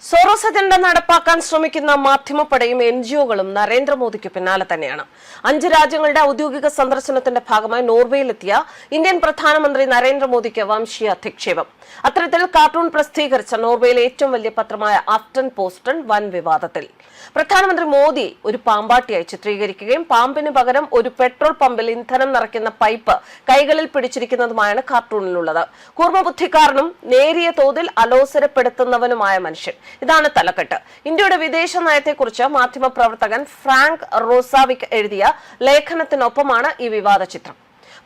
Sorrows agenda നടപ്പാക്കാൻ ശ്രമിക്കുന്ന മാധ്യമപ്പടയും എൻജിഒകളും നരേന്ദ്രമോദിക്ക് പിന്നാലെ തന്നെയാണ്. 5 രാജ്യങ്ങളുടെ ഔദ്യോഗിക സന്ദർശനത്തിന്റെ ഭാഗമായി നോർവേയിലെത്തിയ ഇന്ത്യൻ പ്രധാനമന്ത്രി നരേന്ദ്രമോദിക്ക് വംശീയ അധിക്ഷേപം. അത്തരത്തിൽ കാർട്ടൂൺ പ്രസിദ്ധീകരിച്ച നോർവേയിലെ ഏറ്റവും വലിയ പത്രമായ ആഫ്റ്റൻ പോസ്റ്റൺ വൻ വിവാദത്തിൽ. പ്രധാനമന്ത്രി മോദി ഒരു പാമ്പാട്ടിയായി ചിത്രീകരിക്കുകയും പാമ്പിന് പകരം ഒരു പെട്രോൾ പമ്പിൽ ഇന്ധനം നിറയ്ക്കുന്ന പൈപ്പ് കൈകളിൽ പിടിച്ചിരിക്കുന്നതുമായാണ് കാർട്ടൂണിലുള്ളത്. കൂർമ്മബുദ്ധിക്കാരനും നേരിയ തോതിൽ അലോസരപ്പെടുത്തുന്നവനുമായ മനുഷ്യൻ. ഇതാണ് തലക്കെട്ട്. ഇന്ത്യയുടെ വിദേശ നയത്തെക്കുറിച്ച് മാധ്യമപ്രവർത്തകൻ ഫ്രാങ്ക് റോസാവിക് എഴുതിയ ലേഖനത്തിനൊപ്പമാണ് ഈ വിവാദ ചിത്രം.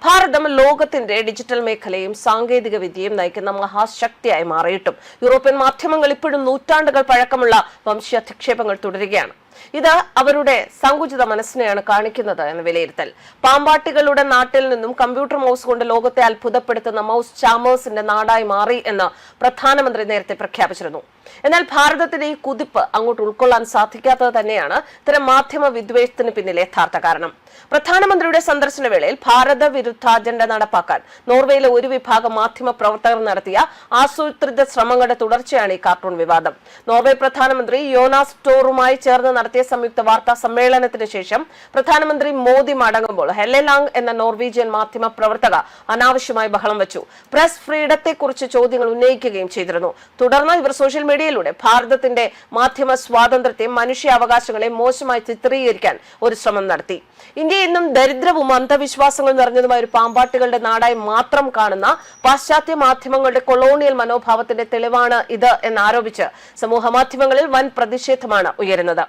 ഭാരതം ലോകത്തിന്റെ ഡിജിറ്റൽ മേഖലയും സാങ്കേതിക വിദ്യയും നയിക്കുന്ന മഹാശക്തിയായി മാറിയിട്ടും യൂറോപ്യൻ മാധ്യമങ്ങൾ ഇപ്പോഴും നൂറ്റാണ്ടുകൾ പഴക്കമുള്ള വംശീയാധിക്ഷേപങ്ങൾ തുടരുകയാണ്. ഇത് അവരുടെ സങ്കുചിത മനസ്സിനെയാണ് കാണിക്കുന്നത് എന്ന് വിലയിരുത്തൽ. പാമ്പാട്ടികളുടെ നാട്ടിൽ നിന്നും കമ്പ്യൂട്ടർ മൗസ് കൊണ്ട് ലോകത്തെ അത്ഭുതപ്പെടുത്തുന്ന മൗസ് ചാമേഴ്സിന്റെ നാടായി മാറി എന്ന് പ്രധാനമന്ത്രി നേരത്തെ പ്രഖ്യാപിച്ചിരുന്നു. എന്നാൽ ഭാരതത്തിന്റെ ഈ കുതിപ്പ് അങ്ങോട്ട് ഉൾക്കൊള്ളാൻ സാധിക്കാത്തത് തന്നെയാണ് ഇത്തരം മാധ്യമ വിദ്വേഷത്തിന് പിന്നിലെ യഥാർത്ഥ കാരണം. പ്രധാനമന്ത്രിയുടെ സന്ദർശന വേളയിൽ ഭാരത വിരുദ്ധ അജണ്ട നടപ്പാക്കാൻ നോർവേയിലെ ഒരു വിഭാഗം മാധ്യമ പ്രവർത്തകർ നടത്തിയ ആസൂത്രിത ശ്രമങ്ങളുടെ തുടർച്ചയാണ് ഈ കാർട്ടൂൺ വിവാദം. നോർവേ പ്രധാനമന്ത്രി യോനാസ് സ്റ്റോറുമായി ചേർന്ന് നടത്തിയ സംയുക്ത വാർത്താ സമ്മേളനത്തിന് ശേഷം പ്രധാനമന്ത്രി മോദി മടങ്ങുമ്പോൾ ഹെല്ലെലാങ് എന്ന നോർവീജിയൻ മാധ്യമ പ്രവർത്തക അനാവശ്യമായി ബഹളം വെച്ചു. പ്രസ് ഫ്രീഡത്തെക്കുറിച്ച് ചോദ്യങ്ങൾ ഉന്നയിക്കുകയും ചെയ്തിരുന്നു. തുടർന്ന് ഇവർ സോഷ്യൽ മീഡിയയിലൂടെ ഭാരതത്തിന്റെ മാധ്യമ സ്വാതന്ത്ര്യത്തെയും മനുഷ്യാവകാശങ്ങളെയും മോശമായി ചിത്രീകരിക്കാൻ ഒരു ശ്രമം നടത്തി. ഇന്ത്യ ഇന്നും ദരിദ്രവും അന്ധവിശ്വാസങ്ങൾ നിറഞ്ഞതുമായ ഒരു പാമ്പാട്ടികളുടെ നാടായി മാത്രം കാണുന്ന പാശ്ചാത്യ മാധ്യമങ്ങളുടെ കൊളോണിയൽ മനോഭാവത്തിന്റെ തെളിവാണ് ഇത് എന്നാരോപിച്ച് സമൂഹ മാധ്യമങ്ങളിൽ വൻ പ്രതിഷേധമാണ് ഉയരുന്നത്.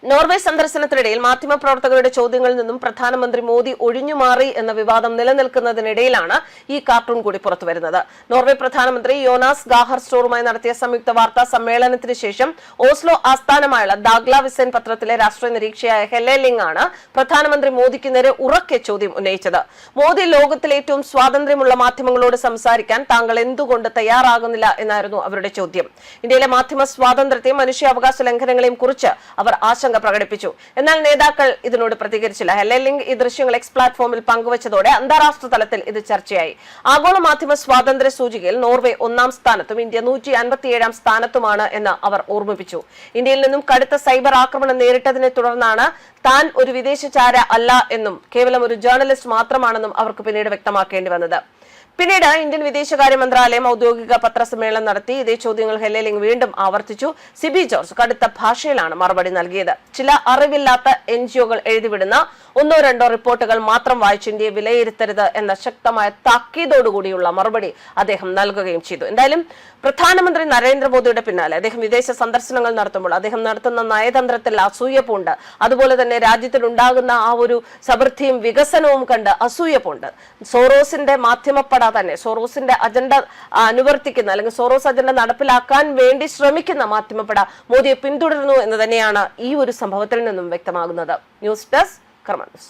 നോർവേ സന്ദർശനത്തിനിടയിൽ മാധ്യമപ്രവർത്തകരുടെ ചോദ്യങ്ങളിൽ നിന്നും പ്രധാനമന്ത്രി മോദി ഒഴിഞ്ഞുമാറി എന്ന വിവാദം നിലനിൽക്കുന്നതിനിടയിലാണ് ഈ കാർട്ടൂൺ കൂടി പുറത്തുവരുന്നത്. നോർവേ പ്രധാനമന്ത്രി യോനാസ് ഗാഹർ സ്റ്റോറുമായി നടത്തിയ സംയുക്ത വാർത്താ സമ്മേളനത്തിന് ശേഷം ഓസ്ലോ ആസ്ഥാനമായുള്ള ദാഗ്ലാവിസെൻ പത്രത്തിലെ രാഷ്ട്രീയ നിരീക്ഷയായ ഹെല്ലെലിംഗ് ആണ് പ്രധാനമന്ത്രി മോദിക്ക് നേരെ ഉറക്കെ ചോദ്യം ഉന്നയിച്ചത്. മോദി ലോകത്തിലെ ഏറ്റവും സ്വാതന്ത്ര്യമുള്ള മാധ്യമങ്ങളോട് സംസാരിക്കാൻ താങ്കൾ എന്തുകൊണ്ട് തയ്യാറാകുന്നില്ല എന്നായിരുന്നു അവരുടെ ചോദ്യം. ഇന്ത്യയിലെ മാധ്യമ സ്വാതന്ത്ര്യത്തെയും മനുഷ്യാവകാശ ലംഘനങ്ങളെയും കുറിച്ച് അവർ ആശങ്ക പ്രകടിപ്പിച്ചു. എന്നാൽ നേതാക്കൾ ഇതിനോട് പ്രതികരിച്ചില്ല. ഹെല്ലെലിംഗ് ഈ ദൃശ്യങ്ങൾ എക്സ് പ്ലാറ്റ്ഫോമിൽ പങ്കുവച്ചതോടെ അന്താരാഷ്ട്ര തലത്തിൽ ഇത് ചർച്ചയായി. ആഗോള മാധ്യമ സ്വാതന്ത്ര്യ സൂചികയിൽ നോർവേ 1-ാം സ്ഥാനത്തും ഇന്ത്യ 157-ാം സ്ഥാനത്തുമാണ് എന്ന് അവർ ഓർമ്മിപ്പിച്ചു. ഇന്ത്യയിൽ നിന്നും കടുത്ത സൈബർ ആക്രമണം നേരിട്ടതിനെ തുടർന്നാണ് താൻ ഒരു വിദേശചാര അല്ല എന്നും കേവലം ഒരു ജേർണലിസ്റ്റ് മാത്രമാണെന്നും അവർക്ക് പിന്നീട് വ്യക്തമാക്കേണ്ടി വന്നത്. പിന്നീട് ഇന്ത്യൻ വിദേശകാര്യ മന്ത്രാലയം ഔദ്യോഗിക പത്രസമ്മേളനം നടത്തി. ഇതേ ചോദ്യങ്ങൾ ഹെല്ലെലിംഗ് വീണ്ടും ആവർത്തിച്ചു. സിബി ജോർജ് കടുത്ത ഭാഷയിലാണ് മറുപടി നൽകിയത്. ചില അറിവില്ലാത്ത എൻജിഒകൾ എഴുതിവിടുന്ന 1-2 റിപ്പോർട്ടുകൾ മാത്രം വായിച്ച് ഇന്ത്യയെ വിലയിരുത്തരുത് എന്ന ശക്തമായ താക്കീതോടുകൂടിയുള്ള മറുപടി അദ്ദേഹം നൽകുകയും ചെയ്തു. എന്തായാലും പ്രധാനമന്ത്രി നരേന്ദ്രമോദിയുടെ പിന്നാലെ അദ്ദേഹം വിദേശ സന്ദർശനങ്ങൾ നടത്തുമ്പോൾ അദ്ദേഹം നടത്തുന്ന നയതന്ത്രത്തിൽ അസൂയപ്പുണ്ട്. അതുപോലെ തന്നെ രാജ്യത്തിലുണ്ടാകുന്ന ആ ഒരു സമൃദ്ധിയും വികസനവും കണ്ട് അസൂയപ്പുണ്ട്. സോറോസിന്റെ മാധ്യമപ്പട തന്നെ സോറോസിന്റെ അജണ്ട അനുവർത്തിക്കുന്ന അല്ലെങ്കിൽ സോറോസ് അജണ്ട നടപ്പിലാക്കാൻ വേണ്ടി ശ്രമിക്കുന്ന മാധ്യമപ്പട മോദിയെ പിന്തുടരുന്നു എന്ന് തന്നെയാണ് ഈ ഒരു സംഭവത്തിൽ നിന്നും വ്യക്തമാകുന്നത്. ന്യൂസ് ഡെസ്ക് കർമ്മ ന്യൂസ്.